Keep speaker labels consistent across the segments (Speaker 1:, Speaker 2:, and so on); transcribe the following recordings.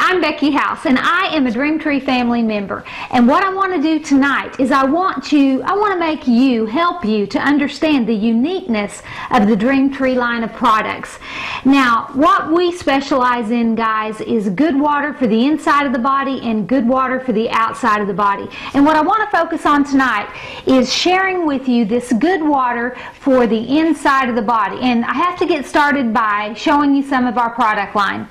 Speaker 1: I'm Becky House, and I am a Dream Tree family member. And what I want to do tonight is I want to help you to understand the uniqueness of the Dream Tree line of products. Now, what we specialize in, guys, is good water for the inside of the body and good water for the outside of the body. And what I want to focus on tonight is sharing with you this good water for the inside of the body. And I have to get started by showing you some of our product line.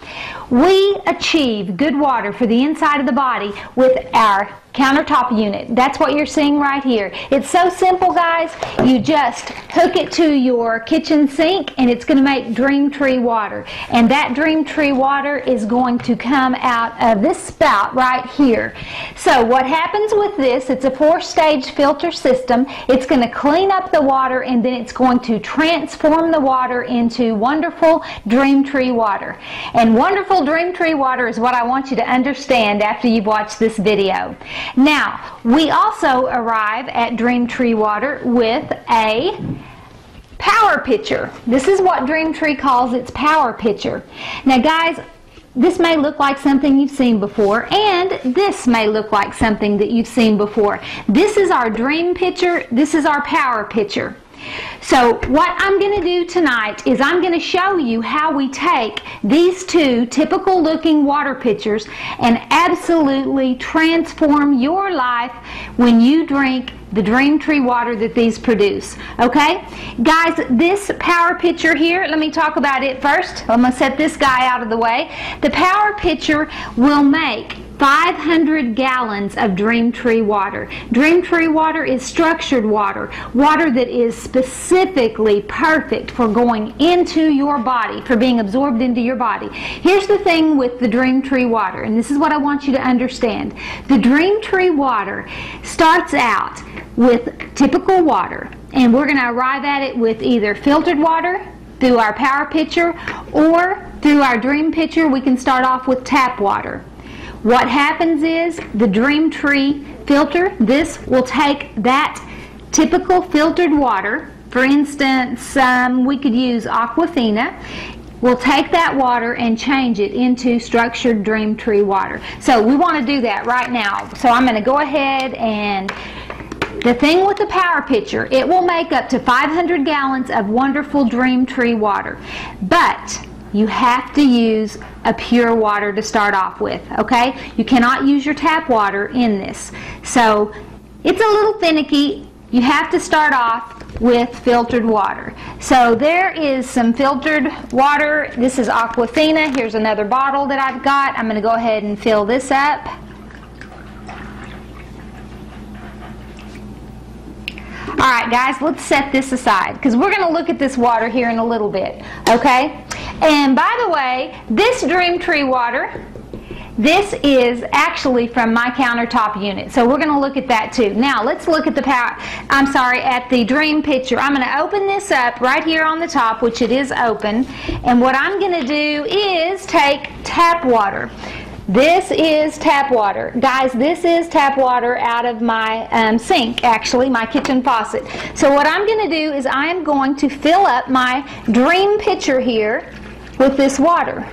Speaker 1: We achieve good water for the inside of the body with our countertop unit. That's what you're seeing right here. It's so simple, guys. You just hook it to your kitchen sink and it's going to make Dream Tree water. And that Dream Tree water is going to come out of this spout right here. So what happens with this, it's a 4-stage filter system. It's going to clean up the water and then it's going to transform the water into wonderful Dream Tree water. And wonderful Dream Tree water is what I want you to understand after you've watched this video. Now, we also arrive at Dream Tree water with a power pitcher. This is what Dream Tree calls its power pitcher. Now, guys, this may look like something you've seen before, and this may look like something that you've seen before. This is our Dream pitcher. This is our power pitcher. So what I'm going to do tonight is I'm going to show you how we take these two typical looking water pitchers and absolutely transform your life when you drink the Dream Tree water that these produce. Okay? Guys, this power pitcher here, let me talk about it first. I'm going to set this guy out of the way. The power pitcher will make 500 gallons of Dream Tree water. Dream Tree water is structured water, water that is specifically perfect for going into your body, for being absorbed into your body. Here's the thing with the Dream Tree water, and this is what I want you to understand. The Dream Tree water starts out with typical water, and we're going to arrive at it with either filtered water through our power pitcher, or through our Dream pitcher we can start off with tap water. What happens is the Dream Tree filter, this will take that typical filtered water. For instance, we could use Aquafina. We'll take that water and change it into structured Dream Tree water. So we want to do that right now. So I'm going to go ahead, and the thing with the power pitcher, it will make up to 500 gallons of wonderful Dream Tree water. But you have to use a pure water to start off with, okay? You cannot use your tap water in this. So it's a little finicky. You have to start off with filtered water. So there is some filtered water. This is Aquafina. Here's another bottle that I've got. I'm going to go ahead and fill this up. Alright guys, let's set this aside because we're going to look at this water here in a little bit, okay? And by the way, this Dream Tree water, this is actually from my countertop unit. So we're going to look at that too. Now let's look at at the Dream pitcher. I'm going to open this up right here on the top, which it is open. And what I'm going to do is take tap water. This is tap water. Guys, this is tap water out of my sink, actually, my kitchen faucet. So what I'm going to do is I am going to fill up my Dream pitcher here with this water.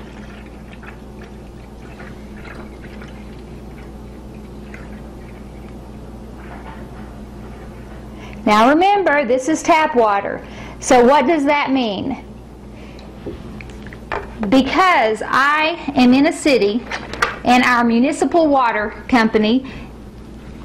Speaker 1: Now remember, this is tap water. So what does that mean? Because I am in a city and our municipal water company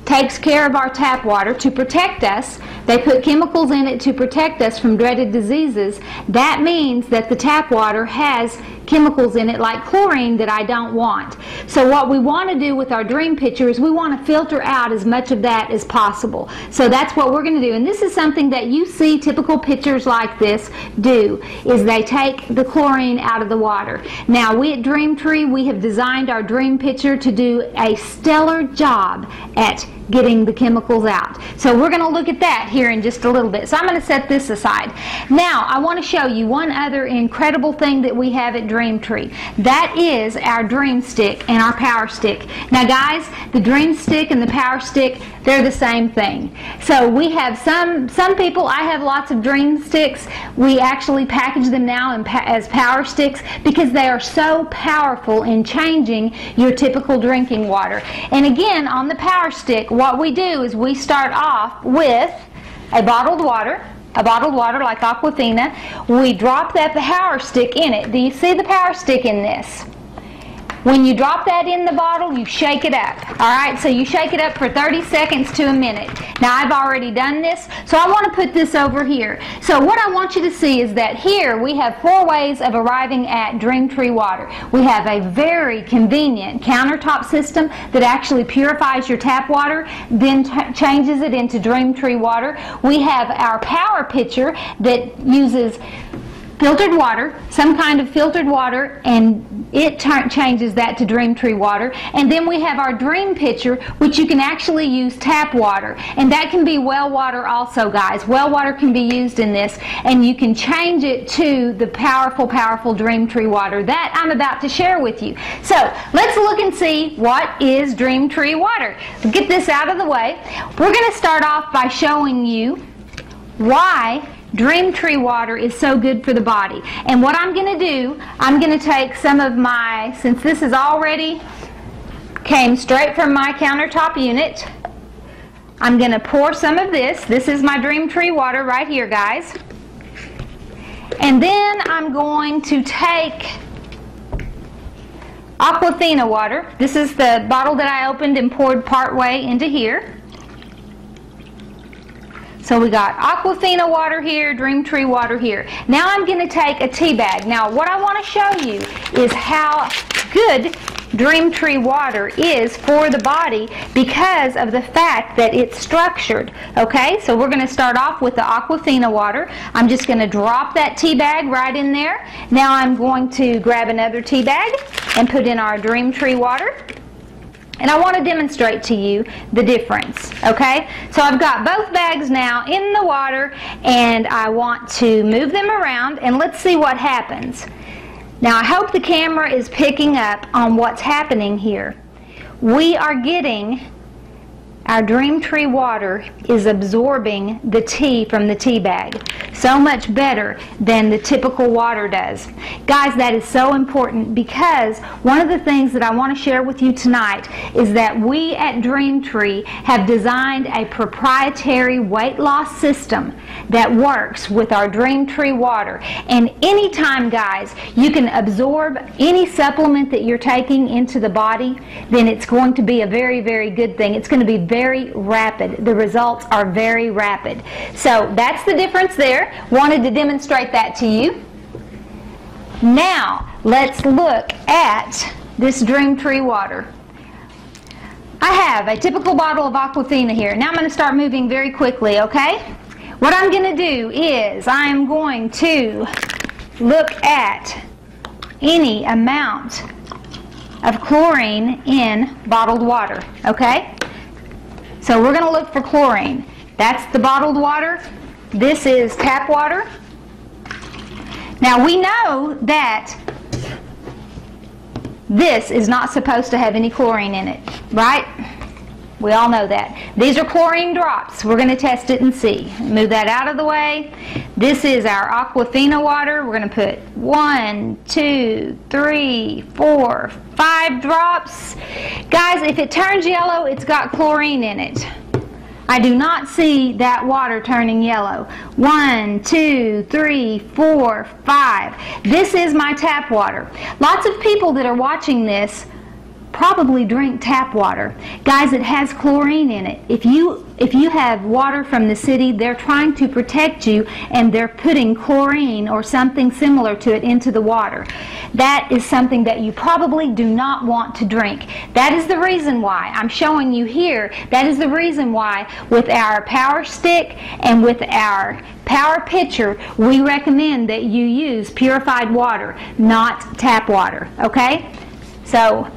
Speaker 1: takes care of our tap water to protect us. They put chemicals in it to protect us from dreaded diseases. That means that the tap water has chemicals in it like chlorine that I don't want. So what we want to do with our Dream pitcher is we want to filter out as much of that as possible. So that's what we're going to do. And this is something that you see typical pitchers like this do, is they take the chlorine out of the water. Now we at Dream Tree, we have designed our Dream pitcher to do a stellar job at getting the chemicals out. So we're going to look at that here in just a little bit. So I'm going to set this aside. Now I want to show you one other incredible thing that we have at Dream Tree. That is our Dream Stick and our Power Stick. Now guys, the Dream Stick and the Power Stick, they're the same thing. So we have some people, I have lots of Dream Sticks. We actually package them now as Power Sticks because they are so powerful in changing your typical drinking water. And again, on the Power Stick, what we do is we start off with a bottled water like Aquafina. We drop that Power Stick in it. Do you see the Power Stick in this? When you drop that in the bottle, you shake it up. Alright, so you shake it up for 30 seconds to a minute. Now I've already done this, so I want to put this over here. So what I want you to see is that here we have 4 ways of arriving at Dream Tree water. We have a very convenient countertop system that actually purifies your tap water, then changes it into Dream Tree water. We have our power pitcher that uses filtered water, some kind of filtered water, and it changes that to Dream Tree water. And then we have our Dream Pitcher, which you can actually use tap water, and that can be well water also, guys. Well water can be used in this, and you can change it to the powerful Dream Tree water that I'm about to share with you. So let's look and see what is Dream Tree water. To get this out of the way, we're going to start off by showing you why Dream Tree water is so good for the body. And what I'm going to do, I'm going to take some of my, since this is already came straight from my countertop unit, I'm going to pour some of this. This is my Dream Tree water right here, guys. And then I'm going to take Aquafina water. This is the bottle that I opened and poured part way into here. So we got Aquafina water here, Dream Tree water here. Now I'm going to take a tea bag. Now what I want to show you is how good Dream Tree water is for the body because of the fact that it's structured. Okay, so we're going to start off with the Aquafina water. I'm just going to drop that tea bag right in there. Now I'm going to grab another tea bag and put in our Dream Tree water. And I want to demonstrate to you the difference, okay? So I've got both bags now in the water, and I want to move them around, and let's see what happens. Now I hope the camera is picking up on what's happening here. We are getting, our Dream Tree water is absorbing the tea from the tea bag so much better than the typical water does. Guys, that is so important because one of the things that I want to share with you tonight is that we at Dream Tree have designed a proprietary weight loss system that works with our Dream Tree water. And anytime, guys, you can absorb any supplement that you're taking into the body, then it's going to be a very, very good thing. It's going to be very rapid. The results are very rapid. So that's the difference there. Wanted to demonstrate that to you. Now let's look at this Dream Tree water. I have a typical bottle of Aquafina here. Now I'm going to start moving very quickly, okay? What I'm going to do is I'm going to look at any amount of chlorine in bottled water, okay? So we're going to look for chlorine. That's the bottled water. This is tap water. Now we know that this is not supposed to have any chlorine in it, right? We all know that. These are chlorine drops. We're going to test it and see. Move that out of the way. This is our Aquafina water. We're going to put 1, 2, 3, 4, 5 drops. Guys, if it turns yellow, it's got chlorine in it. I do not see that water turning yellow. 1, 2, 3, 4, 5. This is my tap water. Lots of people that are watching this probably drink tap water. Guys, it has chlorine in it. If you have water from the city, they're trying to protect you and they're putting chlorine or something similar to it into the water. That is something that you probably do not want to drink. That is the reason why I'm showing you here. That is the reason why with our power stick and with our power pitcher, we recommend that you use purified water, not tap water, okay? So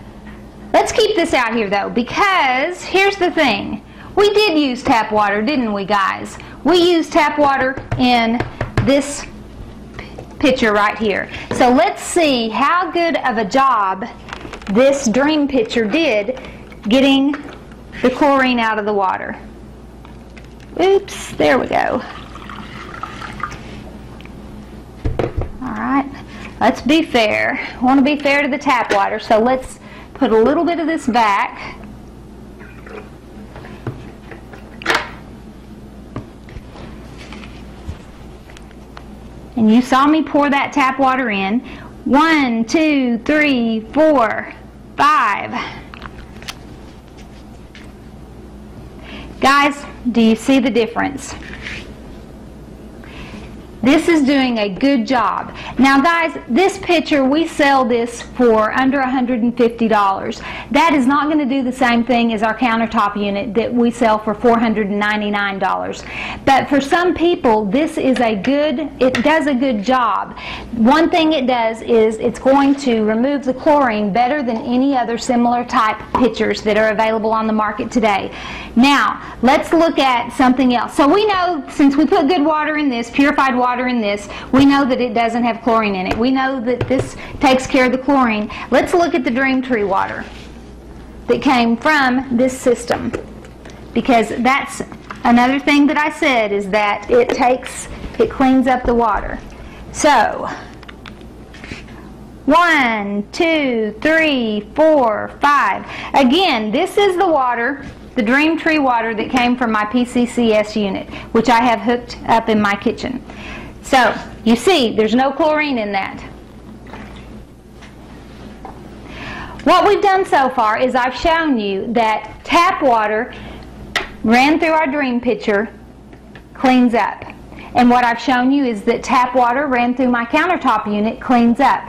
Speaker 1: let's keep this out here though, because here's the thing. We did use tap water, didn't we, guys? We used tap water in this pitcher right here. So let's see how good of a job this Dream pitcher did getting the chlorine out of the water. Oops, there we go. Alright, let's be fair. I want to be fair to the tap water, so let's put a little bit of this back. And you saw me pour that tap water in. 1, 2, 3, 4, 5. Guys, do you see the difference? This is doing a good job. Now guys, this pitcher, we sell this for under $150. That is not going to do the same thing as our countertop unit that we sell for $499. But for some people, this is it does a good job. One thing it does is it's going to remove the chlorine better than any other similar type pitchers that are available on the market today. Now, let's look at something else. So we know, since we put good water in this, purified water in this, we know that it doesn't have chlorine in it. We know that this takes care of the chlorine. Let's look at the Dream Tree water that came from this system, because that's another thing that I said, is that it cleans up the water. So 1, 2, 3, 4, 5. Again, this is the water, the Dream Tree water that came from my PCCS unit, which I have hooked up in my kitchen. So, you see, there's no chlorine in that. What we've done so far is I've shown you that tap water ran through our Dream pitcher, cleans up. And what I've shown you is that tap water ran through my countertop unit, cleans up.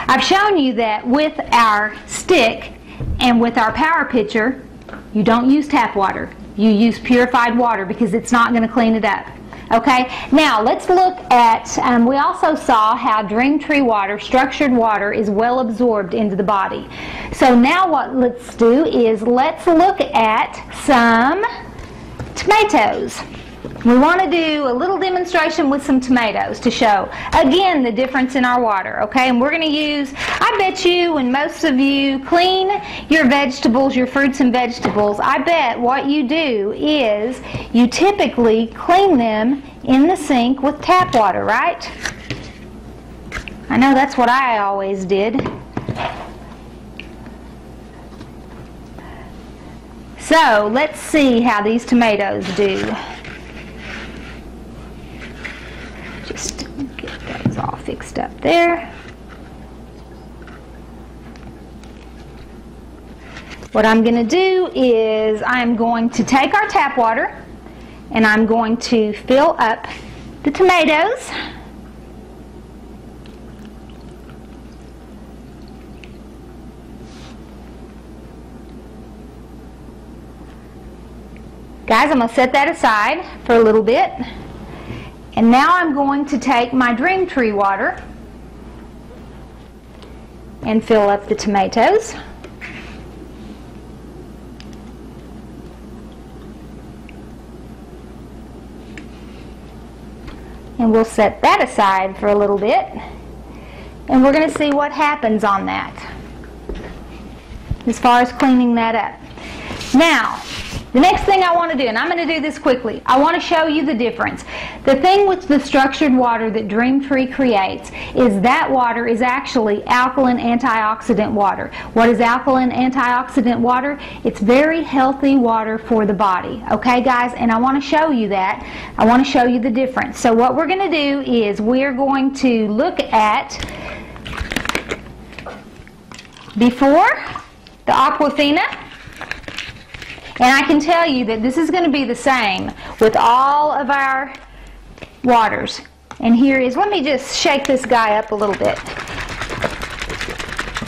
Speaker 1: I've shown you that with our stick and with our power pitcher, you don't use tap water. You use purified water because it's not going to clean it up. Okay, now let's look at, we also saw how Dream Tree water, structured water, is well absorbed into the body. So now what let's do is let's look at some tomatoes. We want to do a little demonstration with some tomatoes to show, again, the difference in our water, okay? And we're going to use, I bet you when most of you clean your vegetables, your fruits and vegetables, I bet what you do is you typically clean them in the sink with tap water, right? I know that's what I always did. So, let's see how these tomatoes do. Just get those all fixed up there. What I'm going to do is I'm going to take our tap water and I'm going to fill up the tomatoes. Guys, I'm going to set that aside for a little bit. And now I'm going to take my Dream Tree water and fill up the tomatoes. And we'll set that aside for a little bit. And we're going to see what happens on that as far as cleaning that up. Now, the next thing I want to do, and I'm going to do this quickly, I want to show you the difference. The thing with the structured water that Dream Tree creates is that water is actually alkaline antioxidant water. What is alkaline antioxidant water? It's very healthy water for the body. Okay, guys? And I want to show you that. I want to show you the difference. So what we're going to do is we're going to look at before the Aquafina. And I can tell you that this is going to be the same with all of our waters. And here is, let me just shake this guy up a little bit.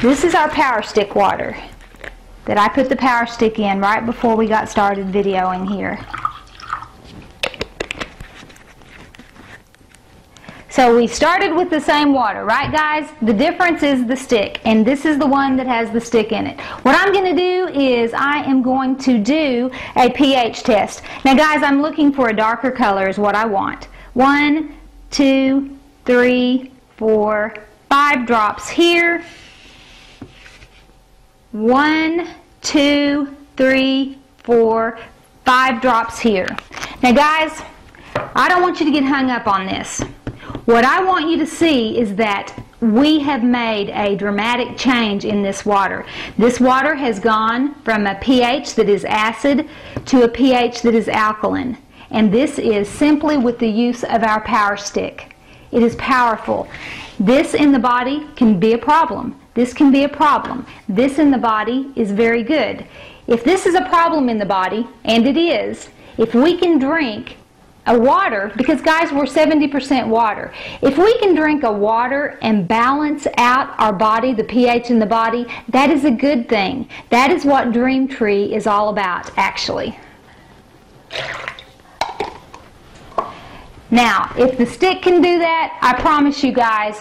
Speaker 1: This is our power stick water that I put the power stick in right before we got started videoing here. So we started with the same water, right guys? The difference is the stick, and this is the one that has the stick in it. What I'm going to do is I am going to do a pH test. Now guys, I'm looking for a darker color is what I want. 1, 2, 3, 4, 5 drops here. 1, 2, 3, 4, 5 drops here. Now guys, I don't want you to get hung up on this. What I want you to see is that we have made a dramatic change in this water. This water has gone from a pH that is acid to a pH that is alkaline. And this is simply with the use of our power stick. It is powerful. This in the body can be a problem. This can be a problem. This in the body is very good. If this is a problem in the body, and it is, if we can drink a water, because guys, we're 70% water. If we can drink a water and balance out our body, the pH in the body, that is a good thing. That is what Dream Tree is all about, actually. Now, if the stick can do that, I promise you guys,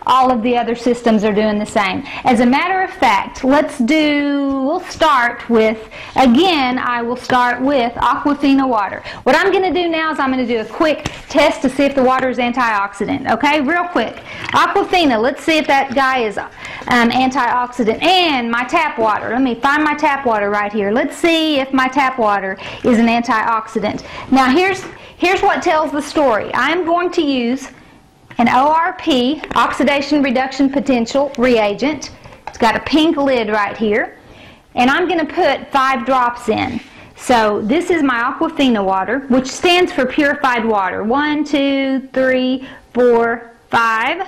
Speaker 1: all of the other systems are doing the same. As a matter of fact, we'll start with, again, I will start with Aquafina water. What I'm going to do now is I'm going to do a quick test to see if the water is antioxidant. Okay, real quick. Aquafina, let's see if that guy is antioxidant. And my tap water. Let me find my tap water right here. Let's see if my tap water is an antioxidant. Now here's what tells the story. I'm going to use an ORP, oxidation reduction potential reagent. It's got a pink lid right here. And I'm going to put 5 drops in. So this is my Aquafina water, which stands for purified water. 1, 2, 3, 4, 5.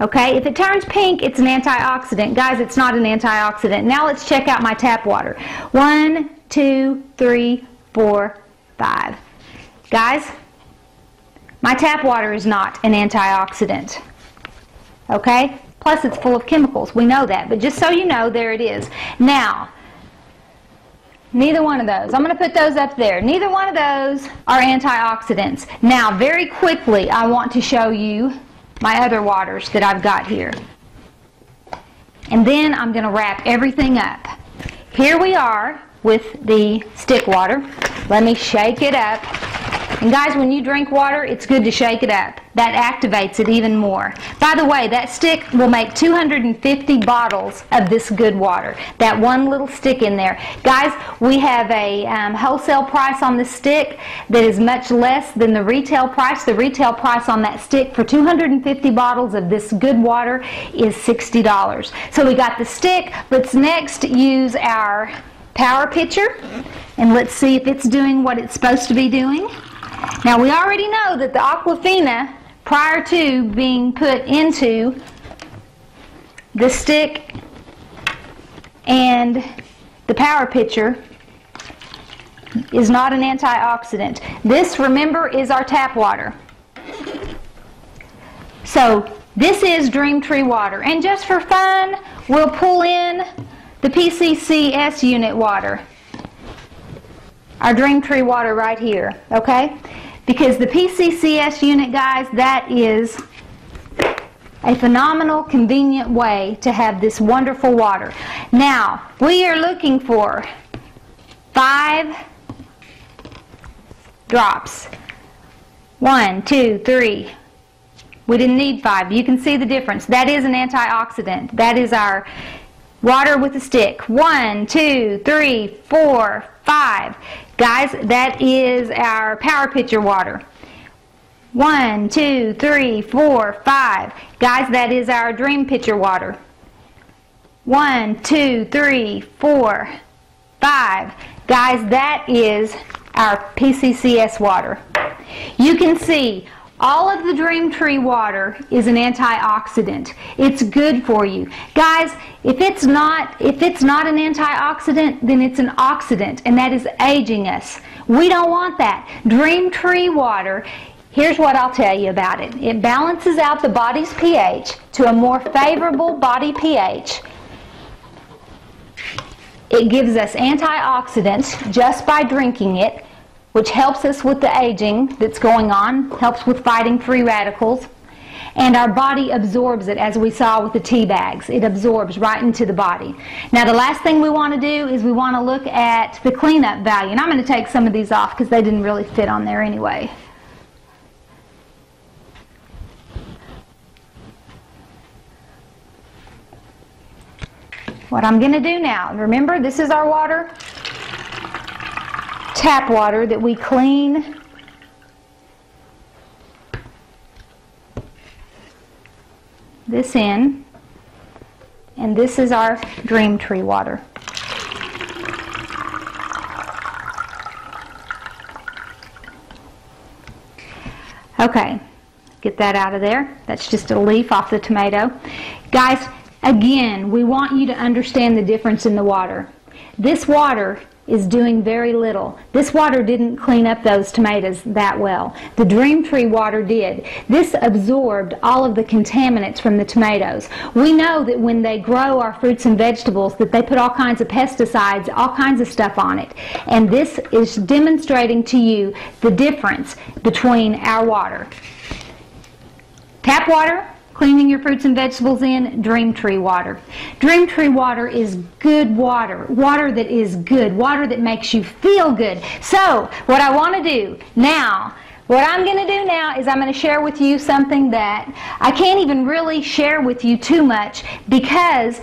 Speaker 1: Okay, if it turns pink, it's an antioxidant. Guys, it's not an antioxidant. Now let's check out my tap water. 1, 2, 3, 4, 5. Guys, my tap water is not an antioxidant, okay? Plus it's full of chemicals, we know that, but just so you know, there it is. Now, neither one of those, I'm going to put those up there, neither one of those are antioxidants. Now, very quickly, I want to show you my other waters that I've got here. And then I'm going to wrap everything up. Here we are with the stick water. Let me shake it up. And guys, when you drink water, it's good to shake it up. That activates it even more. By the way, that stick will make 250 bottles of this good water. That one little stick in there. Guys, we have a wholesale price on this stick that is much less than the retail price. The retail price on that stick for 250 bottles of this good water is $60. So we got the stick. Let's next use our power pitcher, and let's see if it's doing what it's supposed to be doing. Now we already know that the Aquafina, prior to being put into the stick and the power pitcher, is not an antioxidant. This, remember, is our tap water. So this is Dream Tree water, and just for fun, we'll pull in the PCCS unit water. Our Dream Tree water right here, okay? Because the PCCS unit, guys, that is a phenomenal, convenient way to have this wonderful water. Now, we are looking for 5 drops. 1, 2, 3. We didn't need 5. You can see the difference. That is an antioxidant. That is our water with a stick. 1, 2, 3, 4, 5. Guys, that is our power pitcher water. 1, 2, 3, 4, 5. Guys, that is our dream pitcher water. 1, 2, 3, 4, 5. Guys, that is our PCCS water. You can see all of the Dream Tree water is an antioxidant. It's good for you. Guys, if it's not an antioxidant, then it's an oxidant, and that is aging us. We don't want that. Dream Tree water, here's what I'll tell you about it. It balances out the body's pH to a more favorable body pH. It gives us antioxidants just by drinking it, which helps us with the aging that's going on, helps with fighting free radicals. and our body absorbs it, as we saw with the tea bags. It absorbs right into the body. Now the last thing we want to do is we want to look at the cleanup value, and I'm going to take some of these off because they didn't really fit on there anyway. What I'm going to do now, remember this is our water, tap water that we clean this in, and this is our Dream Tree water. Okay, get that out of there. That's just a leaf off the tomato. Guys, again, we want you to understand the difference in the water. This water is doing very little. This water didn't clean up those tomatoes that well. The Dream Tree water did. This absorbed all of the contaminants from the tomatoes. We know that when they grow our fruits and vegetables that they put all kinds of pesticides, all kinds of stuff on it. And this is demonstrating to you the difference between our water. Tap water, cleaning your fruits and vegetables in, Dream Tree water. Dream Tree water is good water, water that is good, water that makes you feel good. So what I want to do now, what I'm going to do now is I'm going to share with you something that I can't even really share with you too much because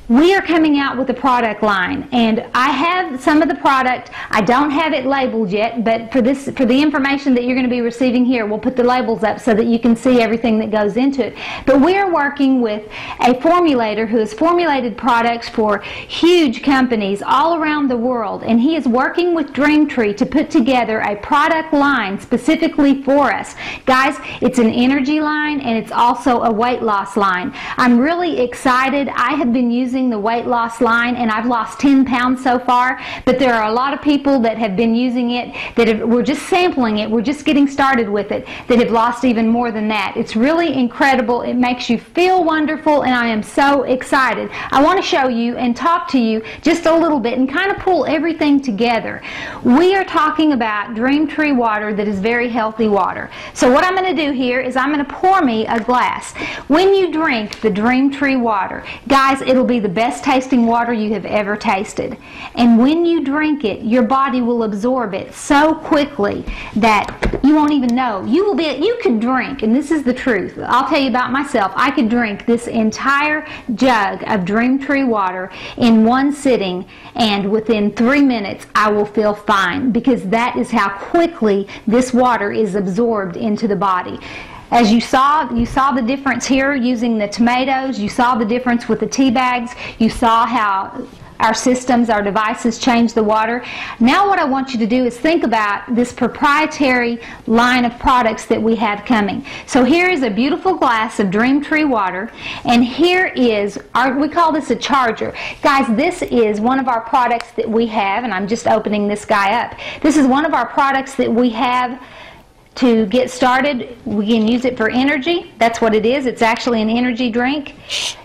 Speaker 1: we are coming out with a product line, and I have some of the product. I don't have it labeled yet, but for the information that you're going to be receiving here, we'll put the labels up so that you can see everything that goes into it. But we are working with a formulator who has formulated products for huge companies all around the world, and he is working with Dream Tree to put together a product line specifically for us. Guys, it's an energy line and it's also a weight loss line. I'm really excited. I have been using the weight loss line and I've lost 10 pounds so far, but there are a lot of people that have been using it that we're just sampling it, we're just getting started with it, that have lost even more than that. It's really incredible. It makes you feel wonderful, and I am so excited. I want to show you and talk to you just a little bit and kind of pull everything together. We are talking about Dream Tree water that is very healthy water. So what I'm going to do here is I'm going to pour me a glass. When you drink the Dream Tree water, guys, it'll be the best tasting water you have ever tasted. And when you drink it, your body will absorb it so quickly that you won't even know. You could drink, and this is the truth. I'll tell you about myself. I could drink this entire jug of Dream Tree water in one sitting, and within 3 minutes I will feel fine, because that is how quickly this water is absorbed into the body. As you saw the difference here using the tomatoes. You saw the difference with the tea bags. You saw how our systems, our devices change the water. Now what I want you to do is think about this proprietary line of products that we have coming. So here is a beautiful glass of Dream Tree water, and here is we call this a charger. Guys, this is one of our products that we have, and I'm just opening this guy up. This is one of our products that we have to get started. We can use it for energy. That's what it is. It's actually an energy drink.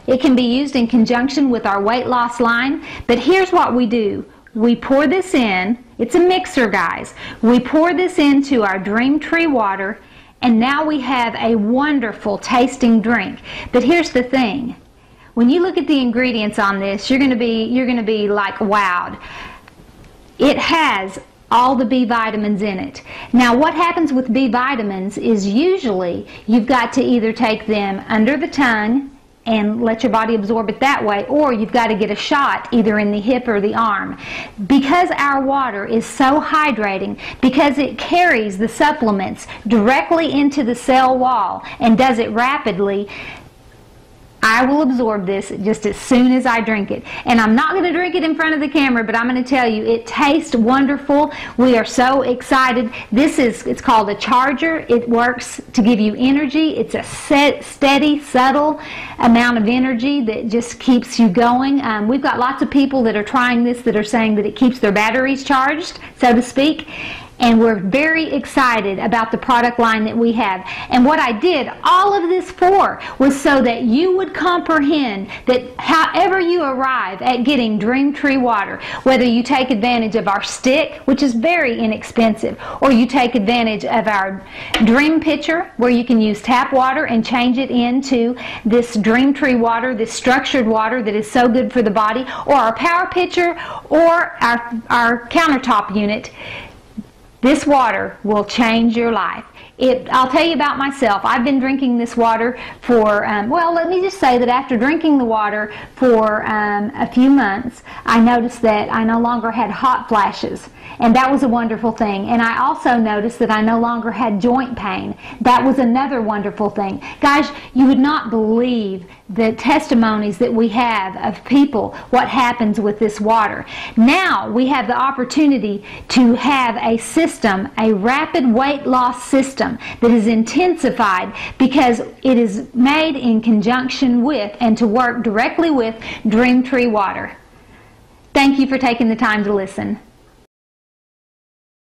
Speaker 1: It can be used in conjunction with our weight loss line. But here's what we do. We pour this in. It's a mixer, guys. We pour this into our Dream Tree water, and now we have a wonderful tasting drink. But here's the thing. When you look at the ingredients on this, you're going to be like wowed. It has all the B vitamins in it. Now what happens with B vitamins is usually you've got to either take them under the tongue and let your body absorb it that way, or you've got to get a shot either in the hip or the arm. Because our water is so hydrating, because it carries the supplements directly into the cell wall and does it rapidly, I will absorb this just as soon as I drink it. And I'm not going to drink it in front of the camera, but I'm going to tell you, it tastes wonderful. We are so excited. It's called a charger. It works to give you energy. It's a steady, subtle amount of energy that just keeps you going. We've got lots of people that are trying this that are saying that it keeps their batteries charged, so to speak. and we're very excited about the product line that we have. And what I did all of this for was so that you would comprehend that however you arrive at getting Dream Tree water, whether you take advantage of our stick, which is very inexpensive, or you take advantage of our Dream Pitcher, where you can use tap water and change it into this Dream Tree water, this structured water that is so good for the body, or our Power Pitcher, or our countertop unit, this water will change your life. I'll tell you about myself. I've been drinking this water for, well, let me just say that after drinking the water for a few months, I noticed that I no longer had hot flashes. And that was a wonderful thing. And I also noticed that I no longer had joint pain. That was another wonderful thing. Guys, you would not believe the testimonies that we have of people, what happens with this water. Now we have the opportunity to have a system, a rapid weight loss system that is intensified because it is made in conjunction with and to work directly with Dream Tree water. Thank you for taking the time to listen.